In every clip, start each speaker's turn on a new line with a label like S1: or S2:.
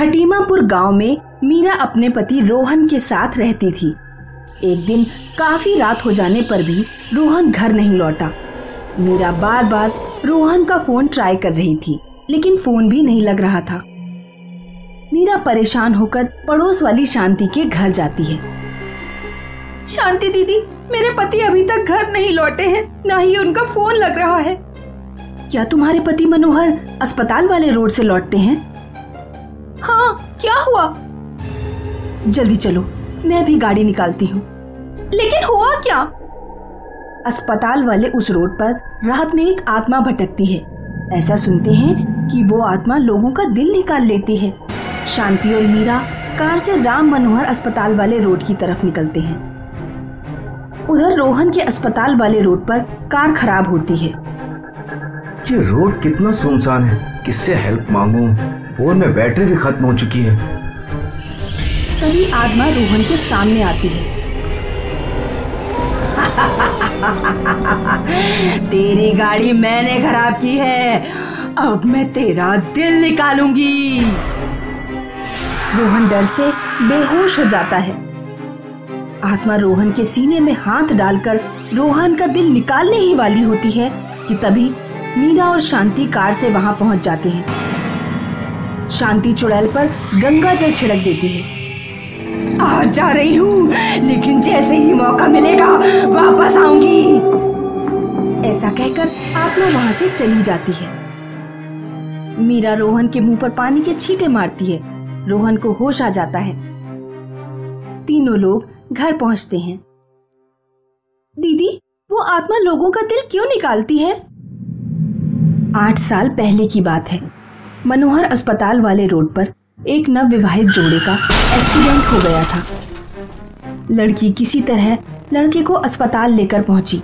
S1: खटीमापुर गांव में मीरा अपने पति रोहन के साथ रहती थी। एक दिन काफी रात हो जाने पर भी रोहन घर नहीं लौटा। मीरा बार बार रोहन का फोन ट्राई कर रही थी, लेकिन फोन भी नहीं लग रहा था। मीरा परेशान होकर पड़ोस वाली शांति के घर जाती है। शांति दीदी, मेरे पति अभी तक घर नहीं लौटे हैं, ना ही उनका फोन लग रहा है। क्या तुम्हारे पति मनोहर अस्पताल वाले रोड से लौटते हैं? हाँ, क्या हुआ? जल्दी चलो, मैं भी गाड़ी निकालती हूँ। लेकिन हुआ क्या? अस्पताल वाले उस रोड पर रात में एक आत्मा भटकती है। ऐसा सुनते हैं कि वो आत्मा लोगों का दिल निकाल लेती है। शांति और मीरा कार से राम मनोहर अस्पताल वाले रोड की तरफ निकलते हैं। उधर रोहन के अस्पताल वाले रोड पर कार खराब होती है।
S2: ये रोड कितना सुनसान है, किससे हेल्प मांगूं? फोन में बैटरी भी खत्म हो चुकी है।
S1: तभी आत्मा रोहन के सामने आती है। तेरी गाड़ी मैंने खराब की है, अब मैं तेरा दिल निकालूंगी। रोहन डर से बेहोश हो जाता है। आत्मा रोहन के सीने में हाथ डालकर रोहन का दिल निकालने ही वाली होती है कि तभी मीरा और शांति कार से वहां पहुंच जाते हैं। शांति चुड़ैल पर गंगा जल छिड़क देती है। आ जा रही हूँ, लेकिन जैसे ही मौका मिलेगा वापस आऊंगी। ऐसा कहकर आत्मा वहां से चली जाती है। मीरा रोहन के मुंह पर पानी के छींटे मारती है। रोहन को होश आ जाता है। तीनों लोग घर पहुंचते हैं। दीदी, वो आत्मा लोगों का दिल क्यों निकालती है? 8 साल पहले की बात है। मनोहर अस्पताल वाले रोड पर एक नवविवाहित जोड़े का एक्सीडेंट हो गया था। लड़की किसी तरह लड़के को अस्पताल लेकर पहुंची।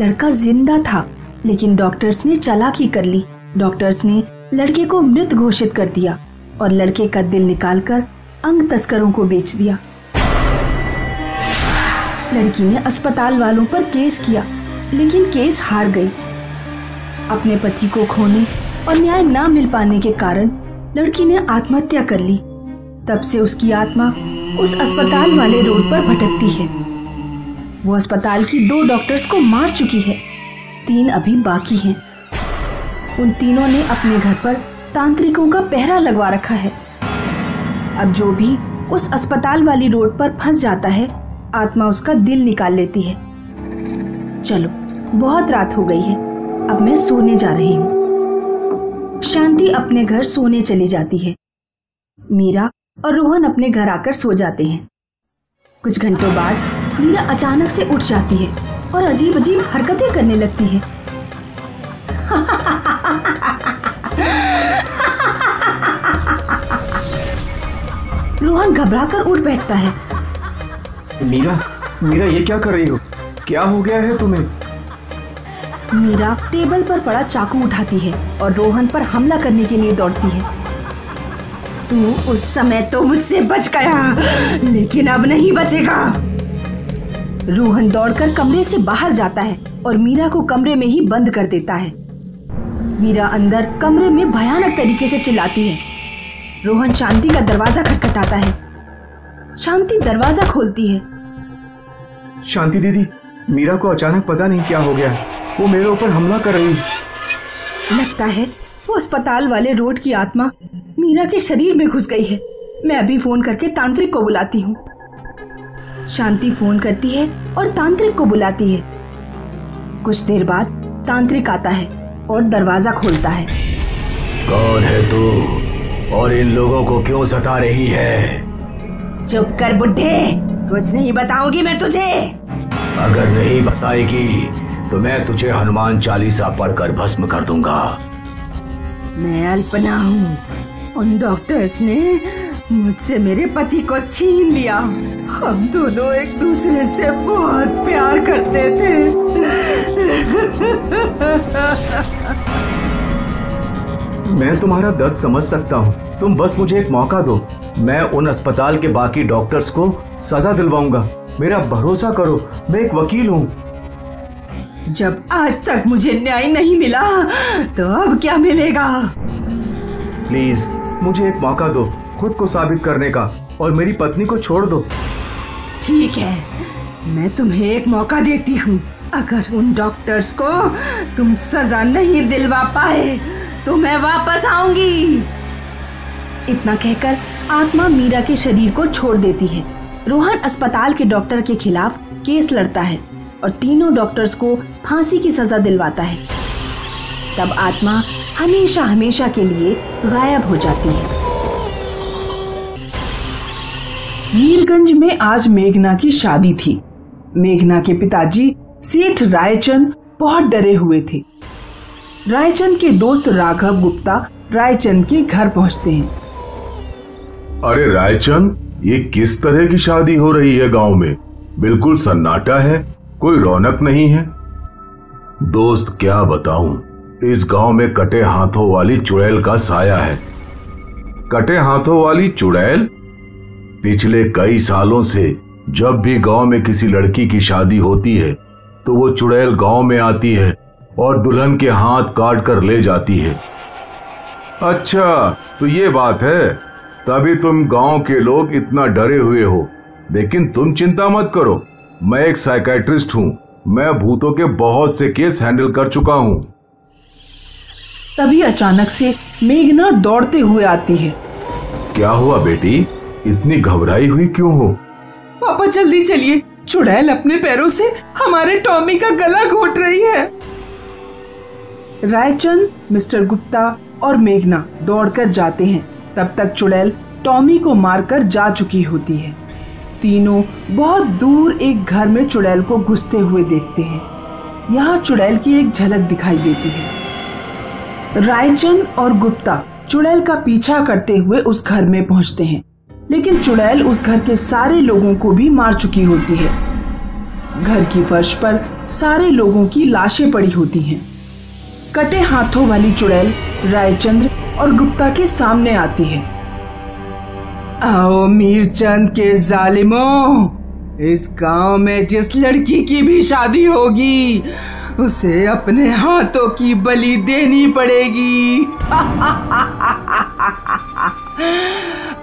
S1: लड़का जिंदा था, लेकिन डॉक्टर्स ने चालाकी कर ली। डॉक्टर्स ने लड़के को मृत घोषित कर दिया और लड़के का दिल निकालकर अंग तस्करों को बेच दिया। लड़की ने अस्पताल वालों पर केस किया, लेकिन केस हार गई। अपने पति को खोने और न्याय न मिल पाने के कारण लड़की ने आत्महत्या कर ली। तब से उसकी आत्मा उस अस्पताल वाले रोड पर भटकती है। वो अस्पताल की 2 डॉक्टर्स को मार चुकी है, 3 अभी बाकी हैं। उन तीनों ने अपने घर पर तांत्रिकों का पहरा लगवा रखा है। अब जो भी उस अस्पताल वाली रोड पर फंस जाता है, आत्मा उसका दिल निकाल लेती है। चलो, बहुत रात हो गई है, अब मैं सोने जा रही हूँ। शांति अपने घर सोने चली जाती है। मीरा और रोहन अपने घर आकर सो जाते हैं। कुछ घंटों बाद मीरा अचानक से उठ जाती है और अजीब अजीब हरकतें करने लगती है। रोहन घबराकर उठ बैठता है।
S2: मीरा, ये क्या कर रही हो? क्या हो गया है तुम्हें?
S1: मीरा टेबल पर पड़ा चाकू उठाती है और रोहन पर हमला करने के लिए दौड़ती है। तू उस समय तो मुझसे बच गया, लेकिन अब नहीं बचेगा। रोहन दौड़कर कमरे से बाहर जाता है और मीरा को कमरे में ही बंद कर देता है। मीरा अंदर कमरे में भयानक तरीके से चिल्लाती है। रोहन शांति का दरवाजा खटखटाता है। शांति दरवाजा खोलती है।
S2: शांति दीदी, मीरा को अचानक पता नहीं क्या हो गया, वो मेरे ऊपर हमला कर रही है।
S1: लगता है वो अस्पताल वाले रोड की आत्मा मीरा के शरीर में घुस गई है। मैं अभी फोन करके तांत्रिक को बुलाती हूँ। शांति फोन करती है और तांत्रिक को बुलाती है। कुछ देर बाद तांत्रिक आता है और दरवाजा खोलता है।
S3: कौन है तू और इन लोगों को क्यों सता रही है?
S1: चुप कर बुड्ढे, कुछ नहीं बताऊंगी मैं तुझे।
S3: अगर नहीं बताएगी तो मैं तुझे हनुमान चालीसा पढ़कर भस्म कर दूंगा।
S1: मैं अल्पना हूँ। उन डॉक्टर्स ने मुझसे मेरे पति को छीन लिया। हम दोनों एक दूसरे से बहुत प्यार करते थे।
S2: मैं तुम्हारा दर्द समझ सकता हूँ, तुम बस मुझे एक मौका दो। मैं उन अस्पताल के बाकी डॉक्टर्स को सजा दिलवाऊंगा। मेरा भरोसा करो, मैं एक वकील हूँ।
S1: जब आज तक मुझे न्याय नहीं मिला तो अब क्या मिलेगा?
S2: प्लीज मुझे एक मौका दो खुद को साबित करने का और मेरी पत्नी को छोड़ दो।
S1: ठीक है, मैं तुम्हें एक मौका देती हूँ। अगर उन डॉक्टर्स को तुम सजा नहीं दिलवा पाए तो मैं वापस आऊंगी। इतना कहकर आत्मा मीरा के शरीर को छोड़ देती है। रोहन अस्पताल के डॉक्टर के खिलाफ केस लड़ता है और तीनों डॉक्टर्स को फांसी की सजा दिलवाता है। तब आत्मा हमेशा हमेशा के लिए गायब हो जाती है।
S4: मीरगंज में आज मेघना की शादी थी। मेघना के पिताजी सेठ रायचंद बहुत डरे हुए थे। रायचंद के दोस्त राघव गुप्ता रायचंद के घर पहुंचते हैं।
S5: अरे रायचंद, ये किस तरह की शादी हो रही है गांव में? बिल्कुल सन्नाटा है, कोई रौनक नहीं है। दोस्त क्या बताऊं, इस गांव में कटे हाथों वाली चुड़ैल का साया है। कटे हाथों वाली चुड़ैल? पिछले कई सालों से जब भी गांव में किसी लड़की की शादी होती है तो वो चुड़ैल गांव में आती है और दुल्हन के हाथ काट कर ले जाती है। अच्छा, तो ये बात है, तभी तुम गांव के लोग इतना डरे हुए हो। लेकिन तुम चिंता मत करो, मैं एक साइकियाट्रिस्ट हूँ। मैं भूतों के बहुत से केस हैंडल कर चुका हूँ।
S4: तभी अचानक से मेघना दौड़ते हुए आती है।
S5: क्या हुआ बेटी, इतनी घबराई हुई क्यों हो?
S4: पापा जल्दी चलिए, चुड़ैल अपने पैरों से हमारे टॉमी का गला घोट रही है। रायचंद, मिस्टर गुप्ता और मेघना दौड़कर जाते हैं। तब तक चुड़ैल टॉमी को मारकर जा चुकी होती है। तीनों बहुत दूर एक घर में चुड़ैल को घुसते हुए देखते हैं। यहाँ चुड़ैल की एक झलक दिखाई देती है। रायचंद और गुप्ता चुड़ैल का पीछा करते हुए उस घर में पहुंचते हैं, लेकिन चुड़ैल उस घर के सारे लोगों को भी मार चुकी होती है। घर की फर्श पर सारे लोगों की लाशें पड़ी होती हैं। कटे हाथों वाली चुड़ैल रायचंद्र और गुप्ता के सामने आती है। आओ मीरचंद के जालिमों, इस गांव में जिस लड़की की भी शादी होगी उसे अपने हाथों की बलि देनी पड़ेगी।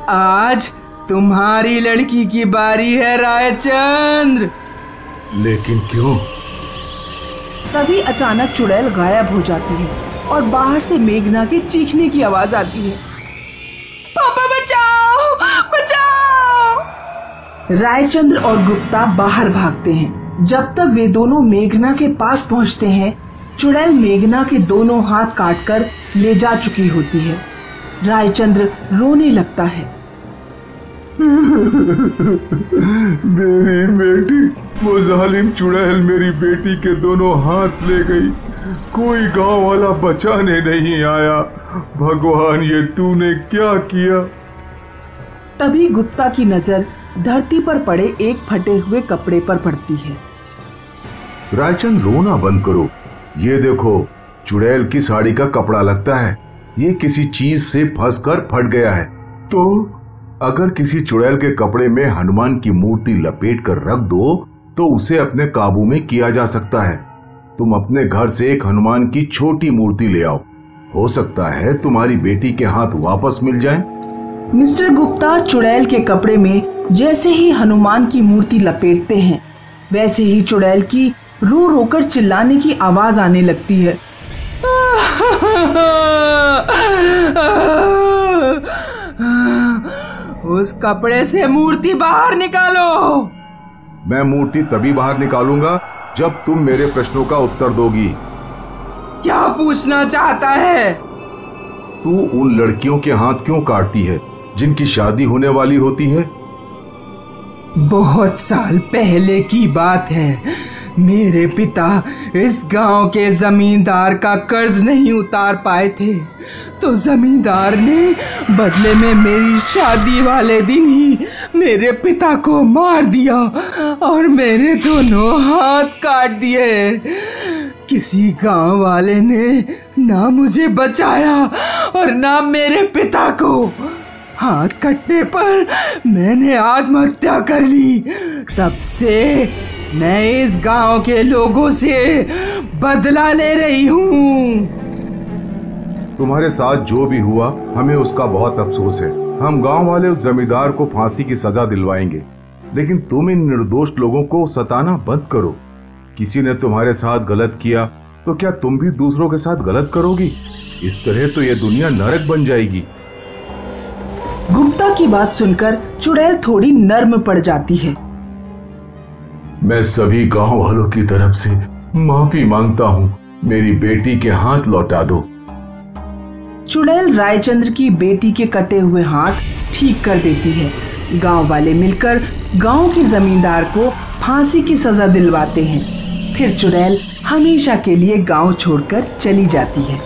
S4: आज तुम्हारी लड़की की बारी है रायचंद्र।
S5: लेकिन क्यों?
S4: तभी अचानक चुड़ैल गायब हो जाती है और बाहर से मेघना के चीखने की आवाज आती है। पापा बचाओ, बचाओ! रायचंद्र और गुप्ता बाहर भागते हैं। जब तक वे दोनों मेघना के पास पहुंचते हैं, चुड़ैल मेघना के दोनों हाथ काटकर ले जा चुकी होती है। रायचंद्र रोने लगता है।
S5: मेरी बेटी, वो जालिम चुड़ैल मेरी बेटी के दोनों हाथ ले गई। कोई गांव वाला बचाने नहीं आया। भगवान, ये तूने क्या किया?
S4: तभी गुप्ता की नजर धरती पर पड़े एक फटे हुए कपड़े पर पड़ती है।
S5: रायचंद, रोना बंद करो। ये देखो, चुड़ैल की साड़ी का कपड़ा लगता है। ये किसी चीज से फंसकर फट गया है। तो अगर किसी चुड़ैल के कपड़े में हनुमान की मूर्ति लपेट कर रख दो तो उसे अपने काबू में किया जा सकता है। तुम अपने घर से एक हनुमान की छोटी मूर्ति ले आओ, हो सकता है तुम्हारी बेटी के हाथ वापस मिल जाए।
S4: मिस्टर गुप्ता चुड़ैल के कपड़े में जैसे ही हनुमान की मूर्ति लपेटते हैं, वैसे ही चुड़ैल की रो रोकर चिल्लाने की आवाज आने लगती है। उस कपड़े से मूर्ति बाहर निकालो।
S5: मैं मूर्ति तभी बाहर निकालूंगा जब तुम मेरे प्रश्नों का उत्तर दोगी।
S4: क्या पूछना चाहता है?
S5: तू उन लड़कियों के हाथ क्यों काटती है जिनकी शादी होने वाली होती है?
S4: बहुत साल पहले की बात है। मेरे पिता इस गांव के जमींदार का कर्ज नहीं उतार पाए थे, तो जमींदार ने बदले में मेरी शादी वाले दिन ही मेरे पिता को मार दिया और मेरे दोनों हाथ काट दिए। किसी गांव वाले ने ना मुझे बचाया और ना मेरे पिता को। हाथ कटने पर मैंने आत्महत्या कर ली। तब से मैं इस गांव के लोगों से बदला ले रही हूँ।
S5: तुम्हारे साथ जो भी हुआ हमें उसका बहुत अफसोस है। हम गांव वाले उस जमींदार को फांसी की सजा दिलवाएंगे, लेकिन तुम इन निर्दोष लोगों को सताना बंद करो। किसी ने तुम्हारे साथ गलत किया तो क्या तुम भी दूसरों के साथ गलत करोगी? इस तरह तो यह दुनिया नरक बन जाएगी।
S4: गुप्ता की बात सुनकर चुड़ैल थोड़ी नर्म पड़ जाती है।
S5: मैं सभी गांव वालों की तरफ से माफी मांगता हूँ, मेरी बेटी के हाथ लौटा दो।
S4: चुड़ैल रायचंद्र की बेटी के कटे हुए हाथ ठीक कर देती है। गांव वाले मिलकर गांव के जमींदार को फांसी की सजा दिलवाते हैं। फिर चुड़ैल हमेशा के लिए गांव छोड़कर चली जाती है।